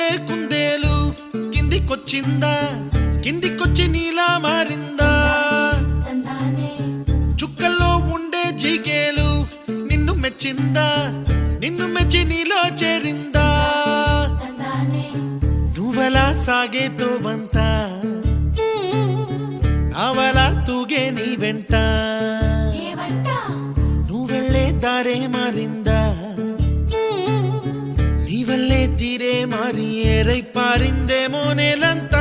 ఉండే కుందేలు కిందికొచ్చిందా, కిందికొచ్చి నీలా మారిందా? చుక్కల్లో ఉండే జిగేలు నిన్ను మెచ్చిందా, నిన్ను మెచ్చి నీలో చేరిందా? నువ్వలా సాగే తోవంత, నావలా తూగే నీ వెంట, నువ్వెళ్ళే దారే మారిందా, నీ వల్లే తీరే మారి ఏరై పారిందేమో నేలంతా.